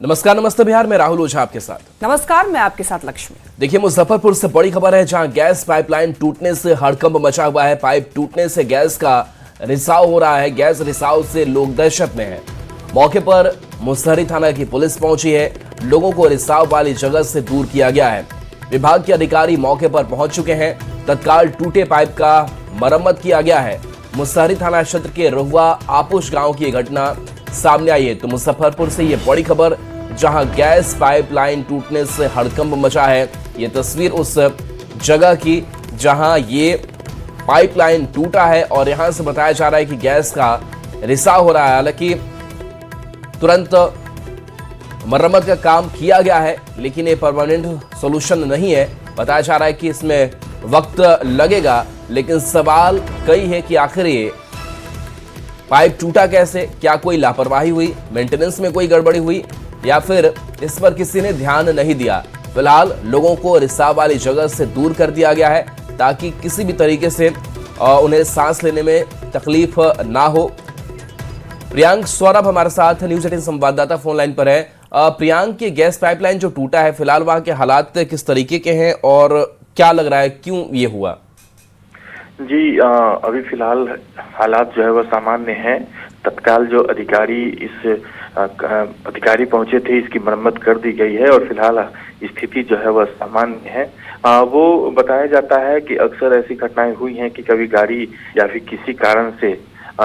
नमस्कार, नमस्ते बिहार में राहुल ओझा आपके साथ। नमस्कार, मैं आपके साथ लक्ष्मी। देखिए, मुजफ्फरपुर से बड़ी खबर है, जहां गैस पाइपलाइन टूटने से हड़कंप मचा हुआ है। पाइप टूटने से गैस का रिसाव हो रहा है। गैस रिसाव से लोग दहशत में हैं। मौके पर मुसहरी थाना की पुलिस पहुंची है। लोगों को रिसाव वाली जगह से दूर किया गया है। विभाग के अधिकारी मौके पर पहुंच चुके हैं। तत्काल टूटे पाइप का मरम्मत किया गया है। मुसहरी थाना क्षेत्र के रहुआ आपुश गांव की घटना सामने आई है। तो मुजफ्फरपुर से ये बड़ी खबर, जहां गैस पाइपलाइन टूटने से हड़कंप मचा है। ये तस्वीर उस जगह की जहां ये पाइपलाइन टूटा है और यहां से बताया जा रहा है कि गैस का रिसाव हो रहा है। हालांकि तुरंत मरम्मत का काम किया गया है, लेकिन ये परमानेंट सॉल्यूशन नहीं है। बताया जा रहा है कि इसमें वक्त लगेगा, लेकिन सवाल कई है कि आखिर ये पाइप टूटा कैसे? क्या कोई लापरवाही हुई, मेंटेनेंस में कोई गड़बड़ी हुई, या फिर इस पर किसी ने ध्यान नहीं दिया? फिलहाल लोगों को रिसाव वाली जगह से दूर कर दिया गया है, ताकि किसी भी तरीके से उन्हें सांस लेने में तकलीफ ना हो। प्रियांक सौरभ हमारे साथ न्यूज 18 संवाददाता फोन लाइन पर है। प्रियांक, ये गैस पाइपलाइन जो टूटा है, फिलहाल वहां के हालात किस तरीके के हैं और क्या लग रहा है, क्यों ये हुआ? जी, अभी फिलहाल हालात जो है वह सामान्य हैं। तत्काल जो अधिकारी पहुंचे थे, इसकी मरम्मत कर दी गई है और फिलहाल स्थिति जो है वह सामान्य है। वो बताया जाता है कि अक्सर ऐसी घटनाएं हुई हैं कि कभी गाड़ी या फिर किसी कारण से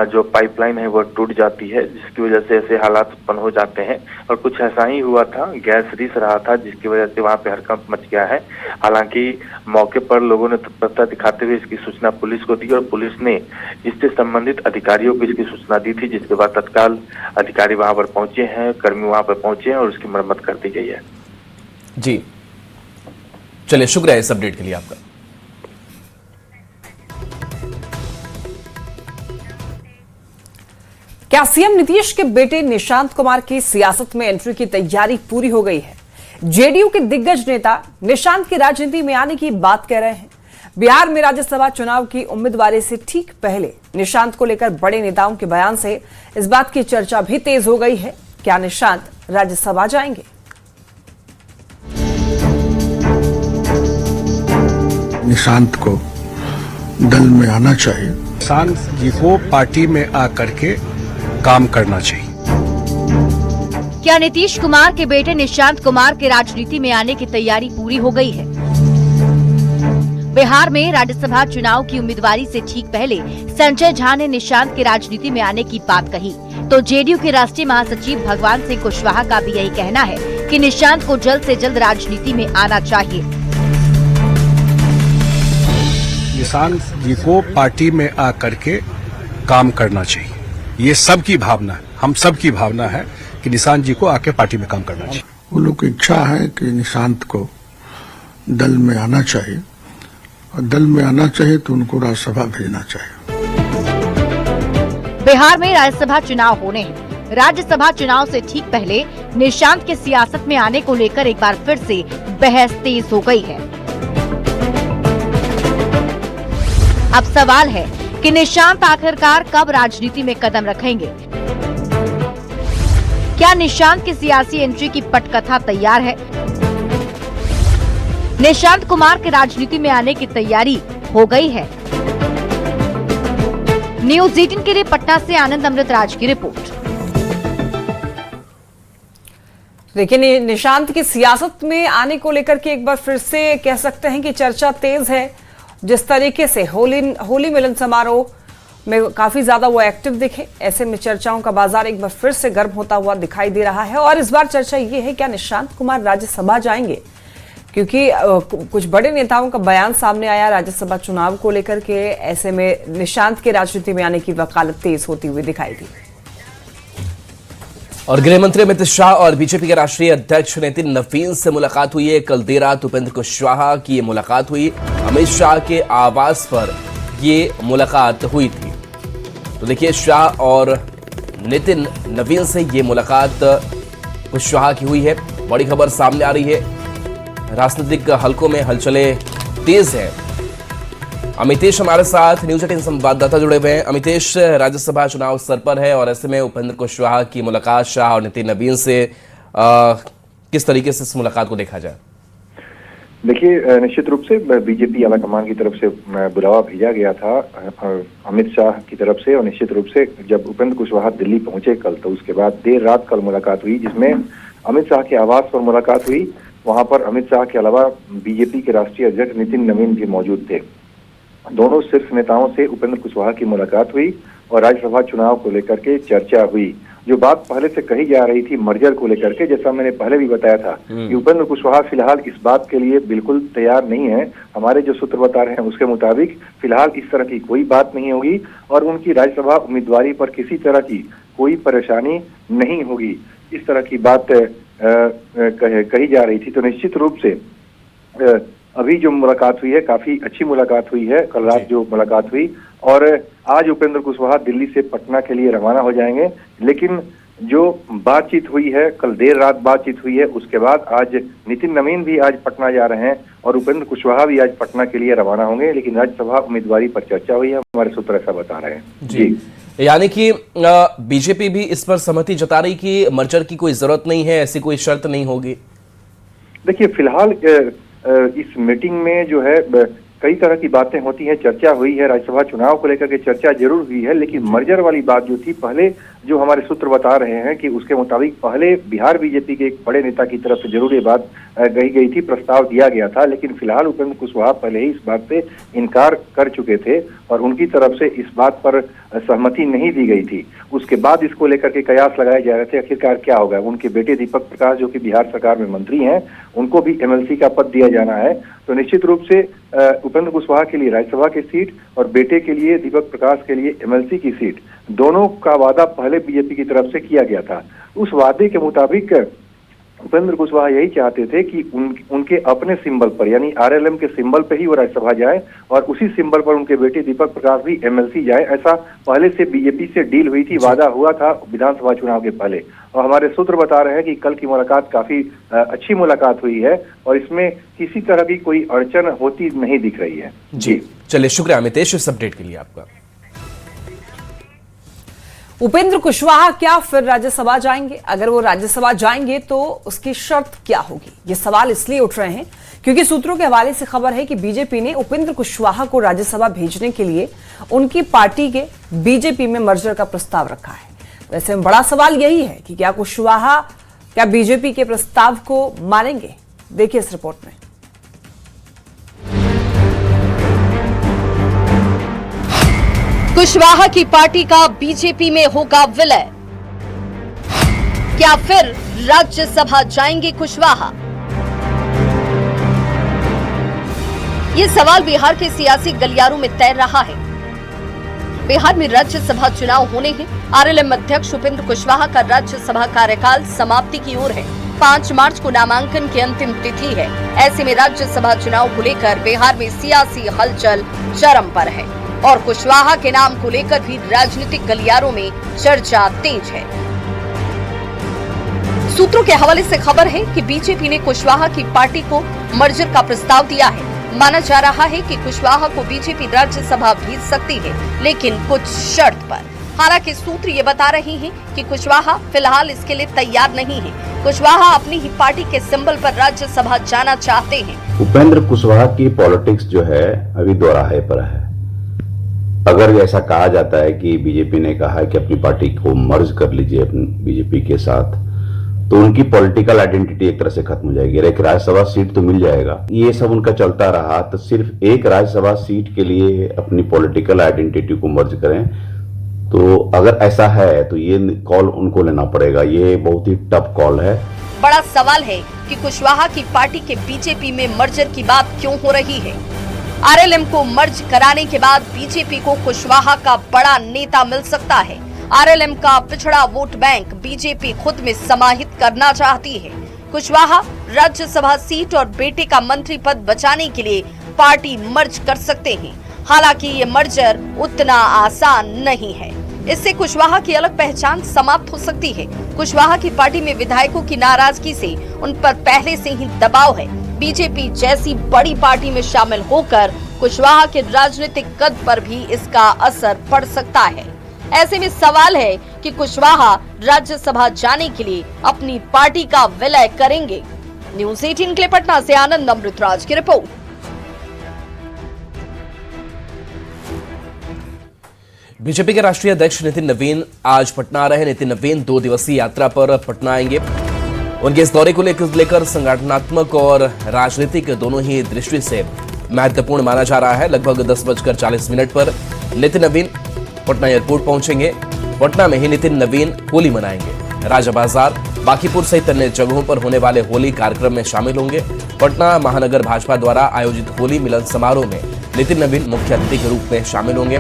जो पाइपलाइन है वह टूट जाती है, जिसकी वजह से ऐसे हालात उत्पन्न हो जाते हैं। और कुछ ऐसा ही हुआ था, गैस रिस रहा था, जिसकी वजह से वहां पे हड़कंप मच गया है। हालांकि मौके पर लोगों ने तत्परता दिखाते हुए इसकी सूचना पुलिस को दी और पुलिस ने इससे संबंधित अधिकारियों को इसकी सूचना दी थी, जिसके बाद तत्काल अधिकारी वहां पर पहुंचे हैं, कर्मी वहां पर पहुंचे हैं और उसकी मरम्मत कर दी गई है। जी, चलिए, शुक्रिया इस अपडेट के लिए आपका। क्या सीएम नीतीश के बेटे निशांत कुमार की सियासत में एंट्री की तैयारी पूरी हो गई है? जेडीयू के दिग्गज नेता निशांत की राजनीति में आने की बात कह रहे हैं। बिहार में राज्यसभा चुनाव की उम्मीदवारी से ठीक पहले निशांत को लेकर बड़े नेताओं के बयान से इस बात की चर्चा भी तेज हो गई है। क्या निशांत राज्यसभा जाएंगे? निशांत को दल में आना चाहिए। निशांत जी को पार्टी में आकर के काम करना चाहिए। क्या नीतीश कुमार के बेटे निशांत कुमार के राजनीति में आने की तैयारी पूरी हो गई है? बिहार में राज्यसभा चुनाव की उम्मीदवारी से ठीक पहले संजय झा ने निशांत के राजनीति में आने की बात कही, तो जेडीयू के राष्ट्रीय महासचिव भगवान सिंह कुशवाहा का भी यही कहना है कि निशांत को जल्द से जल्द राजनीति में आना चाहिए। निशांत जी को पार्टी में आकर के काम करना चाहिए। ये सबकी भावना है, हम सबकी भावना है कि निशांत जी को आके पार्टी में काम करना चाहिए। वो लोग की इच्छा है कि निशांत को दल में आना चाहिए, और दल में आना चाहिए तो उनको राज्यसभा भेजना चाहिए। बिहार में राज्यसभा चुनाव होने हैं। राज्यसभा चुनाव से ठीक पहले निशांत के सियासत में आने को लेकर एक बार फिर से बहस तेज हो गई है। अब सवाल है कि निशांत आखिरकार कब राजनीति में कदम रखेंगे? क्या निशांत की सियासी एंट्री की पटकथा तैयार है? निशांत कुमार के राजनीति में आने की तैयारी हो गई है? न्यूज 18 के लिए पटना से आनंद अमृतराज की रिपोर्ट। देखिए, निशांत की सियासत में आने को लेकर के एक बार फिर से कह सकते हैं कि चर्चा तेज है। जिस तरीके से होली मिलन समारोह में काफी ज्यादा वो एक्टिव दिखे, ऐसे में चर्चाओं का बाजार एक बार फिर से गर्म होता हुआ दिखाई दे रहा है। और इस बार चर्चा ये है, क्या निशांत कुमार राज्यसभा जाएंगे? क्योंकि कुछ बड़े नेताओं का बयान सामने आया राज्यसभा चुनाव को लेकर के। ऐसे में निशांत के राजनीति में आने की वकालत तेज होती हुई दिखाई दी। और गृह मंत्री अमित शाह और बीजेपी के राष्ट्रीय अध्यक्ष नितिन नवीन से मुलाकात हुई है। कल देर रात उपेंद्र कुशवाहा की ये मुलाकात हुई। अमित शाह के आवास पर ये मुलाकात हुई थी। तो देखिए, शाह और नितिन नवीन से ये मुलाकात कुशवाहा की हुई है। बड़ी खबर सामने आ रही है। राजनीतिक हलकों में हलचलें तेज है। अमितेश हमारे साथ न्यूज 18 संवाददाता जुड़े हुए हैं। अमितेश, राज्यसभा चुनाव सर पर है और ऐसे में उपेंद्र कुशवाहा की मुलाकात शाह और नितिन नवीन से किस तरीके से इस मुलाकात को देखा जाए? देखिए, निश्चित रूप से बीजेपी आलाकमान की तरफ से बुलावा भेजा गया था अमित शाह की तरफ से, और निश्चित रूप से जब उपेंद्र कुशवाहा दिल्ली पहुंचे कल, तो उसके बाद देर रात कल मुलाकात हुई, जिसमें अमित शाह के आवास पर मुलाकात हुई। वहां पर अमित शाह के अलावा बीजेपी के राष्ट्रीय अध्यक्ष नितिन नवीन भी मौजूद थे। दोनों शीर्ष नेताओं से उपेंद्र कुशवाहा की मुलाकात हुई और राज्यसभा चुनाव को लेकर के चर्चा हुई। जो बात पहले से कही जा रही थी मर्जर को लेकर के, जैसा मैंने पहले भी बताया था कि उपेंद्र कुशवाहा फिलहाल इस बात के लिए बिल्कुल तैयार नहीं है। हमारे जो सूत्र बता रहे हैं उसके मुताबिक फिलहाल इस तरह की कोई बात नहीं होगी और उनकी राज्यसभा उम्मीदवारी पर किसी तरह की कोई परेशानी नहीं होगी, इस तरह की बात कही जा रही थी। तो निश्चित रूप से अभी जो मुलाकात हुई है काफी अच्छी मुलाकात हुई है, कल रात जो मुलाकात हुई, और आज उपेंद्र कुशवाहा दिल्ली से पटना के लिए रवाना हो जाएंगे। लेकिन जो बातचीत हुई है, कल देर रात बातचीत हुई है, उसके बाद आज नितिन नवीन भी आज पटना जा रहे हैं और उपेंद्र कुशवाहा भी आज पटना के लिए रवाना होंगे। लेकिन राज्यसभा उम्मीदवारी पर चर्चा हुई है, हमारे सूत्र ऐसा बता रहे हैं। जी, यानी कि बीजेपी भी इस पर सहमति जता रही कि मर्जर की कोई जरूरत नहीं है, ऐसी कोई शर्त नहीं होगी। देखिए, फिलहाल इस मीटिंग में जो है कई तरह की बातें होती हैं, चर्चा हुई है, राज्यसभा चुनाव को लेकर के चर्चा जरूर हुई है, लेकिन मर्जर वाली बात जो थी, पहले जो हमारे सूत्र बता रहे हैं कि उसके मुताबिक पहले बिहार बीजेपी के एक बड़े नेता की तरफ से जरूर ये बात कही गई थी, प्रस्ताव दिया गया था, लेकिन फिलहाल उपेंद्र कुशवाहा पहले ही इस बात से इनकार कर चुके थे और उनकी तरफ से इस बात पर सहमति नहीं दी गई थी। उसके बाद इसको लेकर के कयास लगाए जा रहे थे आखिरकार क्या होगा। उनके बेटे दीपक प्रकाश जो कि बिहार सरकार में मंत्री हैं, उनको भी एमएलसी का पद दिया जाना है। तो निश्चित रूप से उपेंद्र कुशवाहा के लिए राज्यसभा की सीट और बेटे के लिए दीपक प्रकाश के लिए एमएलसी की सीट, दोनों का वादा पहले बीजेपी की तरफ से किया गया था। उस वादे के मुताबिक उपेंद्र कुशवाहा यही चाहते थे कि उनके अपने सिंबल पर, यानी आरएलएम के सिंबल पे ही वो राज्यसभा जाए और उसी सिंबल पर उनके बेटे दीपक प्रकाश भी एमएलसी जाए। ऐसा पहले से बीजेपी से डील हुई थी, वादा हुआ था विधानसभा चुनाव के पहले। और हमारे सूत्र बता रहे हैं कि कल की मुलाकात काफी अच्छी मुलाकात हुई है और इसमें किसी तरह की कोई अड़चन होती नहीं दिख रही है। जी, चलिए, शुक्रिया अमितेश इस अपडेट के लिए आपका। उपेंद्र कुशवाहा क्या फिर राज्यसभा जाएंगे? अगर वो राज्यसभा जाएंगे तो उसकी शर्त क्या होगी? ये सवाल इसलिए उठ रहे हैं क्योंकि सूत्रों के हवाले से खबर है कि बीजेपी ने उपेंद्र कुशवाहा को राज्यसभा भेजने के लिए उनकी पार्टी के बीजेपी में मर्जर का प्रस्ताव रखा है। वैसे बड़ा सवाल यही है कि क्या बीजेपी के प्रस्ताव को मानेंगे? देखिए इस रिपोर्ट में। कुशवाहा की पार्टी का बीजेपी में होगा विलय। क्या फिर राज्यसभा जाएंगे कुशवाहा? ये सवाल बिहार के सियासी गलियारों में तैर रहा है। बिहार में राज्यसभा चुनाव होने हैं। आरएलएम अध्यक्ष उपेंद्र कुशवाहा का राज्यसभा कार्यकाल समाप्ति की ओर है। 5 मार्च को नामांकन की अंतिम तिथि है। ऐसे में राज्यसभा चुनाव को लेकर बिहार में सियासी हलचल चरम पर है और कुशवाहा के नाम को लेकर भी राजनीतिक गलियारों में चर्चा तेज है। सूत्रों के हवाले से खबर है कि बीजेपी ने कुशवाहा की पार्टी को मर्जर का प्रस्ताव दिया है। माना जा रहा है कि कुशवाहा को बीजेपी राज्यसभा भेज सकती है, लेकिन कुछ शर्त पर। हालांकि सूत्र ये बता रहे हैं कि कुशवाहा फिलहाल इसके लिए तैयार नहीं है। कुशवाहा अपनी ही पार्टी के सिंबल पर राज्यसभा जाना चाहते हैं। उपेंद्र कुशवाहा की पॉलिटिक्स जो है अभी दोराहे पर है। अगर ऐसा कहा जाता है कि बीजेपी ने कहा है कि अपनी पार्टी को मर्ज कर लीजिए अपनी बीजेपी के साथ, तो उनकी पॉलिटिकल आइडेंटिटी एक तरह से खत्म हो जाएगी। एक राज्यसभा सीट तो मिल जाएगा, ये सब उनका चलता रहा तो सिर्फ एक राज्यसभा सीट के लिए अपनी पॉलिटिकल आइडेंटिटी को मर्ज करें, तो अगर ऐसा है तो ये कॉल उनको लेना पड़ेगा। ये बहुत ही टफ कॉल है। बड़ा सवाल है कि कुशवाहा की पार्टी के बीजेपी में मर्जर की बात क्यों हो रही है। आरएलएम को मर्ज कराने के बाद बीजेपी को कुशवाहा का बड़ा नेता मिल सकता है। आरएलएम का पिछड़ा वोट बैंक बीजेपी खुद में समाहित करना चाहती है। कुशवाहा राज्यसभा सीट और बेटे का मंत्री पद बचाने के लिए पार्टी मर्ज कर सकते हैं। हालांकि ये मर्जर उतना आसान नहीं है। इससे कुशवाहा की अलग पहचान समाप्त हो सकती है। कुशवाहा की पार्टी में विधायकों की नाराजगी से उन पर पहले से ही दबाव है। बीजेपी जैसी बड़ी पार्टी में शामिल होकर कुशवाहा के राजनीतिक कद पर भी इसका असर पड़ सकता है। ऐसे में सवाल है कि कुशवाहा राज्यसभा जाने के लिए अपनी पार्टी का विलय करेंगे। न्यूज़ 18 के लिए पटना से आनंद अमृतराज की रिपोर्ट। बीजेपी के राष्ट्रीय अध्यक्ष नितिन नवीन आज पटना आ रहे हैं। नितिन नवीन 2 दिवसीय यात्रा पर पटना आएंगे। उनके इस दौरे को लेकर संगठनात्मक और राजनीतिक दोनों ही दृष्टि से महत्वपूर्ण माना जा रहा है। लगभग 10:40 पर नितिन नवीन पटना एयरपोर्ट पहुंचेंगे। पटना में ही नितिन नवीन होली मनाएंगे। राजा बाजार, बांकीपुर सहित अन्य जगहों पर होने वाले होली कार्यक्रम में शामिल होंगे। पटना महानगर भाजपा द्वारा आयोजित होली मिलन समारोह में नितिन नवीन मुख्य अतिथि के रूप में शामिल होंगे।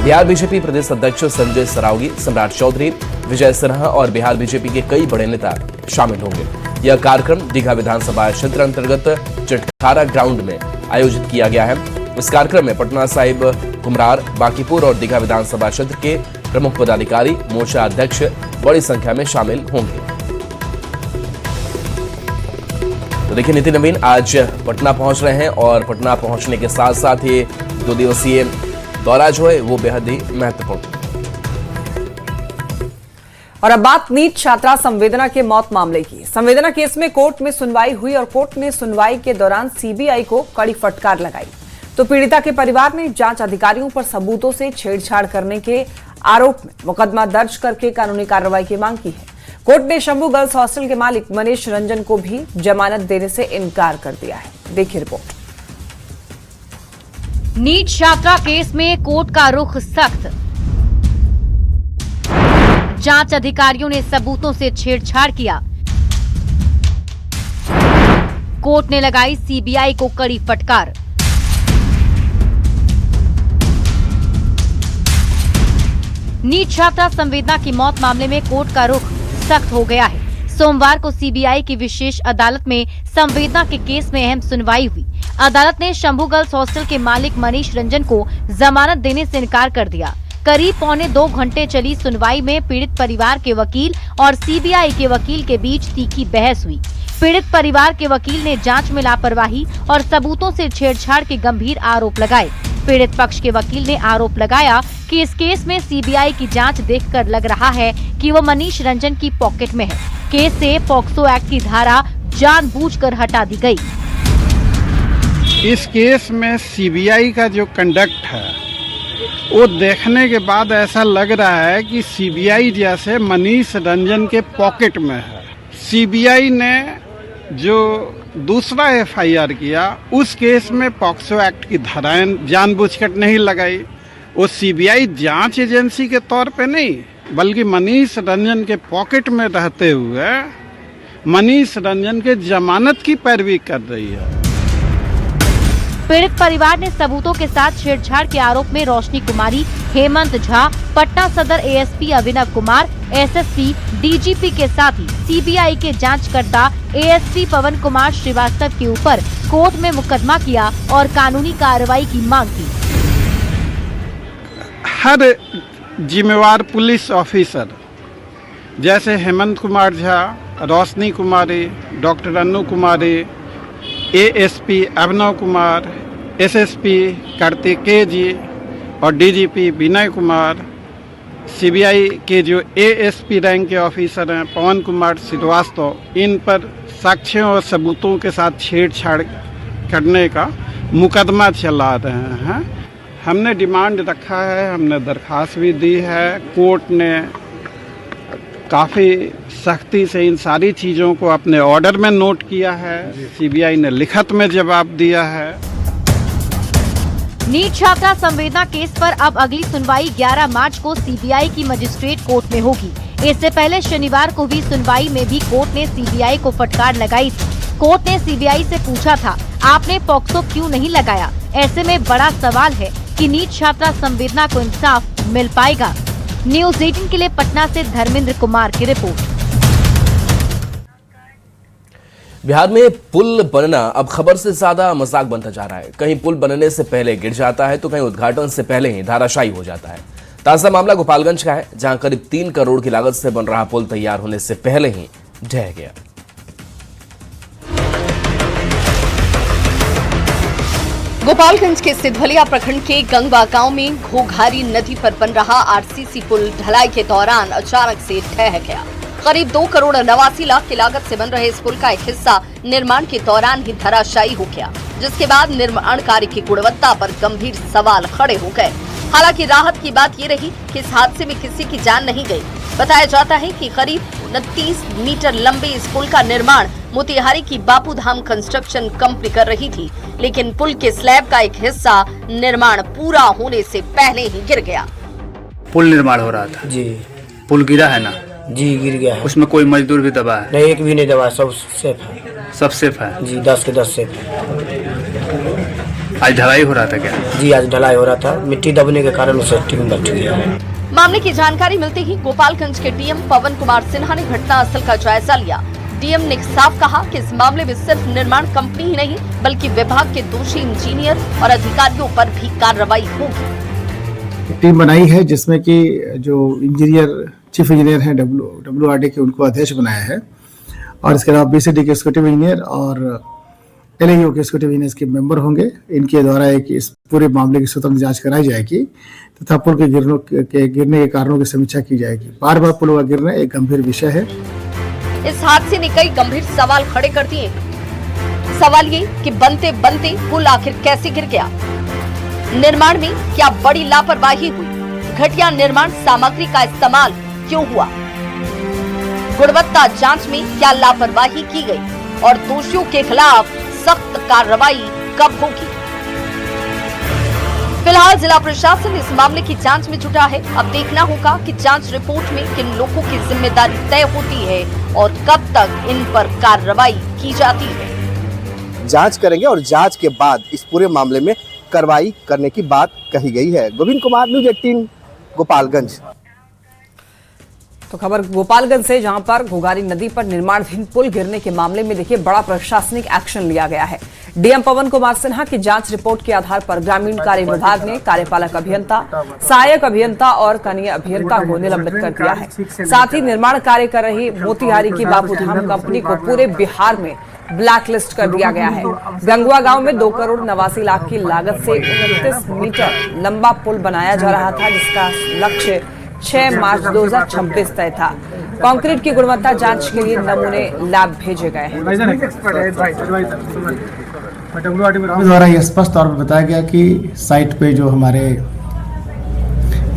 बिहार बीजेपी प्रदेश अध्यक्ष संजय सरावगी, सम्राट चौधरी, विजय सिन्हा और बिहार बीजेपी के कई बड़े नेता शामिल होंगे। यह कार्यक्रम दीघा विधानसभा क्षेत्र अंतर्गत चटखारा ग्राउंड में आयोजित किया गया है। इस कार्यक्रम में पटना साहिब, कुम्हरार, बांकीपुर और दीघा विधानसभा क्षेत्र के प्रमुख पदाधिकारी, मोर्चा अध्यक्ष बड़ी संख्या में शामिल होंगे। तो देखिए, नितिन नवीन आज पटना पहुंच रहे हैं और पटना पहुंचने के साथ साथ ये 2 दिवसीय दौरा जो है वो बेहद ही महत्वपूर्ण। और अब बात नीट छात्रा संवेदना के मौत मामले की। संवेदना केस में कोर्ट में सुनवाई हुई और कोर्ट ने सुनवाई के दौरान सीबीआई को कड़ी फटकार लगाई। तो पीड़िता के परिवार ने जांच अधिकारियों पर सबूतों से छेड़छाड़ करने के आरोप में मुकदमा दर्ज करके कानूनी कार्रवाई की मांग की है। कोर्ट ने शंभू गर्ल्स हॉस्टल के मालिक मनीष रंजन को भी जमानत देने से इनकार कर दिया है। देखिए रिपोर्ट। नीट छात्रा केस में कोर्ट का रुख सख्त। जांच अधिकारियों ने सबूतों से छेड़छाड़ किया। कोर्ट ने लगाई सीबीआई को कड़ी फटकार। नीट छात्रा संवेदना की मौत मामले में कोर्ट का रुख सख्त हो गया है। सोमवार को सीबीआई की विशेष अदालत में संवेदना के केस में अहम सुनवाई हुई। अदालत ने शंभू गर्ल्स हॉस्टल के मालिक मनीष रंजन को जमानत देने से इनकार कर दिया। करीब 2.25 घंटे चली सुनवाई में पीड़ित परिवार के वकील और सीबीआई के वकील के बीच तीखी बहस हुई। पीड़ित परिवार के वकील ने जांच में लापरवाही और सबूतों से छेड़छाड़ के गंभीर आरोप लगाए। पीड़ित पक्ष के वकील ने आरोप लगाया कि इस केस में सीबीआई की जांच देखकर लग रहा है कि वो मनीष रंजन की पॉकेट में है। केस से पॉक्सो एक्ट की धारा जानबूझकर हटा दी गई। इस केस में सीबीआई का जो कंडक्ट है वो देखने के बाद ऐसा लग रहा है कि सीबीआई जैसे मनीष रंजन के पॉकेट में है। सीबीआई ने जो दूसरा एफआईआर किया उस केस में पॉक्सो एक्ट की धाराएं जानबूझकर नहीं लगाई। वो सीबीआई जांच एजेंसी के तौर पे नहीं बल्कि मनीष रंजन के पॉकेट में रहते हुए मनीष रंजन के जमानत की पैरवी कर रही है। पीड़ित परिवार ने सबूतों के साथ छेड़छाड़ के आरोप में रोशनी कुमारी, हेमंत झा, पटना सदर ASP Abhinav Kumar, SSP, DGP के साथ ही सीबीआई के जांचकर्ता एएसपी पवन कुमार श्रीवास्तव के ऊपर कोर्ट में मुकदमा किया और कानूनी कार्रवाई की मांग की। हर जिम्मेवार पुलिस ऑफिसर जैसे हेमंत कुमार झा, रोशनी कुमारी, डॉक्टर अनु कुमारी, एएसपी अभिनव कुमार, एसएसपी कार्तिकेय जी और डीजीपी विनय कुमार, सीबीआई के जो एएसपी रैंक के ऑफिसर हैं पवन कुमार श्रीवास्तव, इन पर साक्ष्यों और सबूतों के साथ छेड़छाड़ करने का मुकदमा चला रहे हैं। हमने डिमांड रखा है, हमने दरखास्त भी दी है। कोर्ट ने काफ़ी सख्ती से इन सारी चीज़ों को अपने ऑर्डर में नोट किया है। सीबीआई ने लिखत में जवाब दिया है। नीट छात्रा संवेदना केस पर अब अगली सुनवाई 11 मार्च को सीबीआई की मजिस्ट्रेट कोर्ट में होगी। इससे पहले शनिवार को हुई सुनवाई में भी कोर्ट ने सीबीआई को फटकार लगाई थी। कोर्ट ने सीबीआई से पूछा था, आपने पॉक्सो क्यों नहीं लगाया? ऐसे में बड़ा सवाल है कि नीट छात्रा संवेदना को इंसाफ मिल पाएगा। न्यूज़ 18 के लिए पटना से धर्मेंद्र कुमार की रिपोर्ट। बिहार में पुल बनना अब खबर से ज्यादा मजाक बनता जा रहा है। कहीं पुल बनने से पहले गिर जाता है तो कहीं उद्घाटन से पहले ही धाराशायी हो जाता है। ताजा मामला गोपालगंज का है, जहां करीब 3 करोड़ की लागत से बन रहा पुल तैयार होने से पहले ही ढह गया। गोपालगंज के सिधवलिया प्रखंड के गंगवा गांव में घोघारी नदी पर बन रहा आरसीसी पुल ढलाई के दौरान अचानक से ढह गया। करीब 2 करोड़ 89 लाख की लागत से बन रहे इस पुल का एक हिस्सा निर्माण के दौरान ही धराशायी हो गया, जिसके बाद निर्माण कार्य की गुणवत्ता पर गंभीर सवाल खड़े हो गए। हालांकि राहत की बात ये रही कि इस हादसे में किसी की जान नहीं गई। बताया जाता है कि करीब 29 मीटर लंबे इस पुल का निर्माण मोतिहारी की बापूधाम कंस्ट्रक्शन कंपनी कर रही थी, लेकिन पुल के स्लैब का एक हिस्सा निर्माण पूरा होने से पहले ही गिर गया। पुल निर्माण हो रहा था जी, पुल गिरा है ना? जी गिर गया है। उसमें कोई मजदूर भी दबा है? नहीं, एक भी नहीं दबा, सब सेफ है। सब सेफ है जी, 10 के 10 सेफ है। आज ढलाई हो रहा था क्या? जी, आज ढलाई हो रहा था, मिट्टी दबने के कारण उसे टीम बैठ गया। मामले की जानकारी मिलते ही गोपालगंज के डीएम पवन कुमार सिन्हा ने घटनास्थल का जायजा लिया। डीएम ने साफ कहा कि इस मामले में सिर्फ निर्माण कंपनी ही नहीं बल्कि विभाग के दोषी इंजीनियर और अधिकारियों पर भी कार्रवाई होगी। टीम बनाई है जिसमें कि जो इंजीनियर चीफ इंजीनियर हैं WRD के, उनको अध्यक्ष बनाया है, और इसके अलावा BCD के एक्जीक्यूटिव इंजीनियर और LAO के एक्जीक्यूटिव इंजीनियर के मेंबर होंगे। इनके द्वारा एक इस पूरे मामले की स्वतंत्र जांच कराई जाएगी तथा पुल के गिरने के कारणों की समीक्षा की जाएगी। बार बार पुलों का गिरना एक गंभीर विषय है। इस हादसे ने कई गंभीर सवाल खड़े कर दिए। सवाल ये कि बनते बनते पुल आखिर कैसे गिर गया? निर्माण में क्या बड़ी लापरवाही हुई? घटिया निर्माण सामग्री का इस्तेमाल क्यों हुआ? गुणवत्ता जांच में क्या लापरवाही की गई और दोषियों के खिलाफ सख्त कार्रवाई कब होगी? फिलहाल जिला प्रशासन इस मामले की जांच में जुटा है। अब देखना होगा कि जांच रिपोर्ट में किन लोगों की जिम्मेदारी तय होती है और कब तक इन पर कार्रवाई की जाती है। जांच करेंगे और जांच के बाद इस पूरे मामले में कार्रवाई करने की बात कही गई है। गोविंद कुमार, न्यूज़ 18 गोपालगंज। तो खबर गोपालगंज से, जहां पर घोघारी नदी पर निर्माणाधीन पुल गिरने के मामले में देखिए बड़ा प्रशासनिक एक्शन लिया गया है। डीएम पवन कुमार सिन्हा की जांच रिपोर्ट के आधार पर ग्रामीण कार्य विभाग ने कार्यपालक अभियंता, सहायक अभियंता और कनीय अभियंता को निलंबित कर दिया है। साथ ही निर्माण कार्य कर रही मोतिहारी की बापूधाम कंपनी को पूरे बिहार में ब्लैकलिस्ट कर दिया गया है। गंगवा गांव में 2 करोड़ 89 लाख की लागत से 29 मीटर लंबा पुल बनाया जा रहा था, जिसका लक्ष्य 6 मार्च 2026 तय था। कंक्रीट की गुणवत्ता जांच के लिए नमूने लैब भेजे गए हैं। द्वारा यह स्पष्ट तौर पर बताया गया कि साइट पे जो हमारे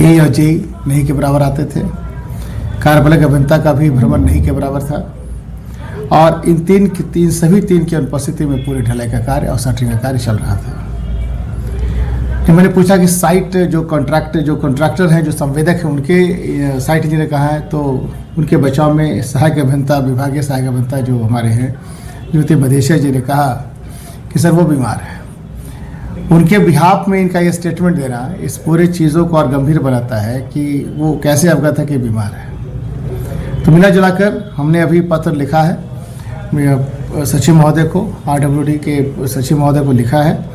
ए और जे नहीं के बराबर आते थे, कार्यपालक अभियंता का भी भ्रमण नहीं के बराबर था, और इन सभी तीन की अनुपस्थिति में पूरी ढलाई का कार्य और शटरिंग का कार्य चल रहा था। कि मैंने पूछा कि साइट जो कॉन्ट्रैक्टर हैं, जो संवेदक हैं, उनके साइट इंजीनियर कहाँ है, तो उनके बचाव में सहायक अभियंता, विभागीय सहायक अभियंता जो हमारे हैं ज्योति मधेशिया जी ने कहा कि सर वो बीमार है। उनके बिहाफ में इनका ये स्टेटमेंट देना इस पूरे चीज़ों को और गंभीर बनाता है कि वो कैसे अवगत है कि बीमार है। तो मिला जुलाकर हमने अभी पत्र लिखा है सचिव महोदय को, RWD के सचिव महोदय को लिखा है,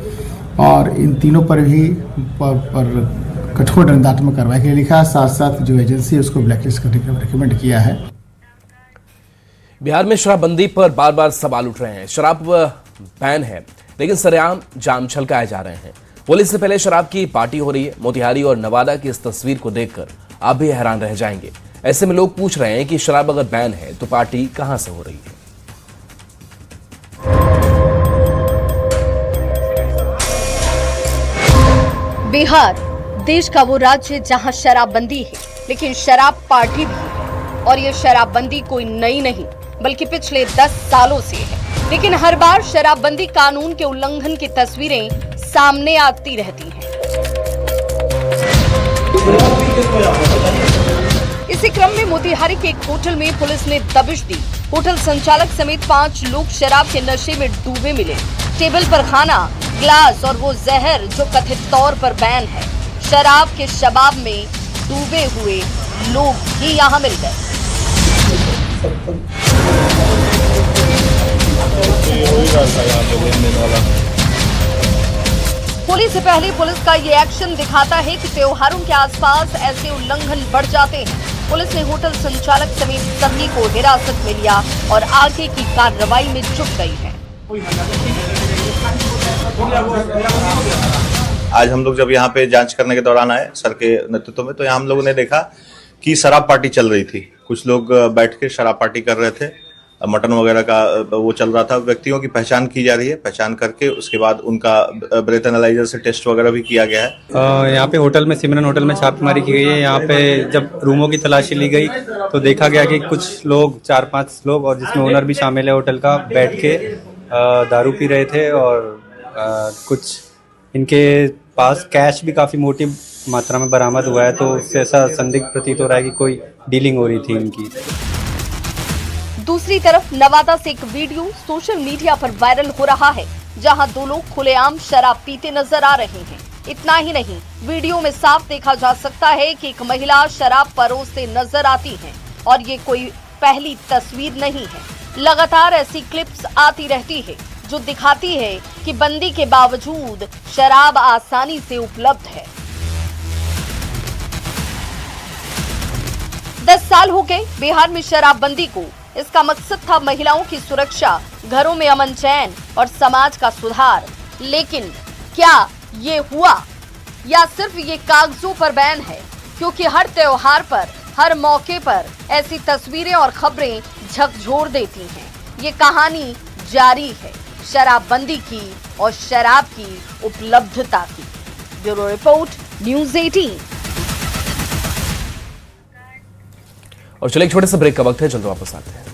और इन तीनों पर भी पर कठोर दंडात्मक कार्रवाई के लिए लिखा है। साथ साथ जो एजेंसी है उसको ब्लैकलिस्ट करने का रिकमेंड किया है। बिहार में शराबबंदी पर बार बार सवाल उठ रहे हैं। शराब बैन है, लेकिन सरेआम जाम छलकाए जा रहे हैं। पुलिस से पहले शराब की पार्टी हो रही है। मोतिहारी और नवादा की इस तस्वीर को देखकर आप भी हैरान रह जाएंगे। ऐसे में लोग पूछ रहे हैं कि शराब अगर बैन है तो पार्टी कहां से हो रही है। बिहार देश का वो राज्य जहां शराबबंदी है, लेकिन शराब पार्टी भी है। और ये शराबबंदी कोई नई नहीं बल्कि पिछले 10 सालों से है। लेकिन हर बार शराबबंदी कानून के उल्लंघन की तस्वीरें सामने आती रहती हैं। इसी क्रम में मोतिहारी के एक होटल में पुलिस ने दबिश दी। होटल संचालक समेत 5 लोग शराब के नशे में डूबे मिले। टेबल पर खाना, ग्लास और वो जहर जो कथित तौर पर बैन है। शराब के शबाब में डूबे हुए लोग ही यहाँ मिल गए। होली से पहले पुलिस का ये एक्शन दिखाता है कि त्योहारों के आसपास ऐसे उल्लंघन बढ़ जाते हैं। पुलिस ने होटल संचालक समेत सभी को हिरासत में लिया और आगे की कार्रवाई में जुट गई है। आज हम लोग जब यहाँ पे जांच करने के दौरान आए सर के नेतृत्व में, तो यहाँ हम लोगों ने देखा कि शराब पार्टी चल रही थी। कुछ लोग बैठ के शराब पार्टी कर रहे थे, मटन वगैरह का वो चल रहा था। व्यक्तियों की पहचान की जा रही है, पहचान करके उसके बाद उनका ब्रेथ एनालाइजर से टेस्ट वगैरह भी किया गया है। यहाँ पे होटल में, सिमरन होटल में छापेमारी की गई है। यहाँ पे जब रूमों की तलाशी ली गई तो देखा गया कि कुछ लोग, 4-5 लोग, और जिसमें ओनर भी शामिल है होटल का, बैठ के दारू पी रहे थे। और कुछ इनके पास कैश भी काफी मोटी मात्रा में बरामद हुआ है, तो उससे ऐसा संदिग्ध प्रतीत हो रहा है कि कोई डीलिंग हो रही थी इनकी। दूसरी तरफ नवादा से एक वीडियो सोशल मीडिया पर वायरल हो रहा है, जहां दो लोग खुलेआम शराब पीते नजर आ रहे हैं। इतना ही नहीं, वीडियो में साफ देखा जा सकता है कि एक महिला शराब परोसते नजर आती है, और ये कोई पहली तस्वीर नहीं है। लगातार ऐसी क्लिप्स आती रहती है जो दिखाती है कि बंदी के बावजूद शराब आसानी से उपलब्ध है। 10 साल हो गए बिहार में शराबबंदी को। इसका मकसद था महिलाओं की सुरक्षा, घरों में अमन चैन और समाज का सुधार। लेकिन क्या ये हुआ, या सिर्फ ये कागजों पर बैन है? क्योंकि हर त्योहार पर, हर मौके पर ऐसी तस्वीरें और खबरें झकझोर देती हैं। ये कहानी जारी है शराबबंदी की और शराब की उपलब्धता की। Bureau report, news 18। और चलिए एक छोटे से ब्रेक का वक्त है, जल्द वापस आते हैं।